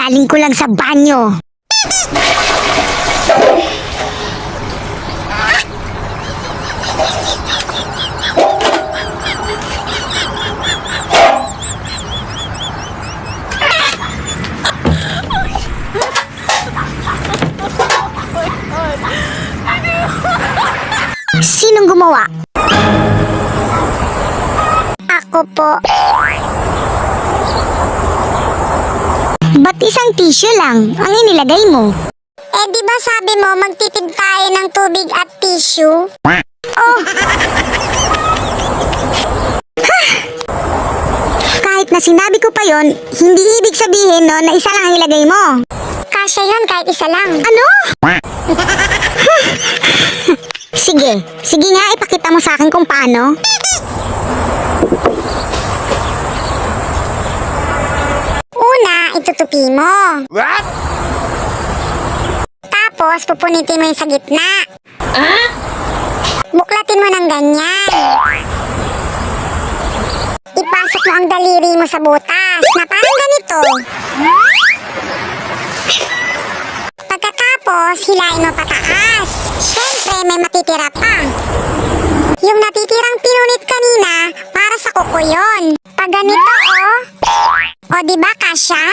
Kakagaling ko lang sa banyo. Sinong gumawa? Ako po. Ba't isang tissue lang ang inilagay mo? Eh di ba sabi mo magtitid tayo ng tubig at tissue? Oh! Kahit na sinabi ko pa yon, hindi ibig sabihin no na isa lang ang ilagay mo. Kasya yun kahit isa lang. Ano? Sige nga, ipakita mo sa akin kung paano. Una, itutupi mo. What? Tapos, pupunitin mo yung sa gitna. Buklatin mo ng ganyan. Ipasok mo ang daliri mo sa butas na parang ganito. Pagkatapos, hilain mo pataas. Siyempre, may matitira pa. Yung natitirang pinunit kanina, para sa kuko yun. Pag ganito, oh. O, diba, Kasya?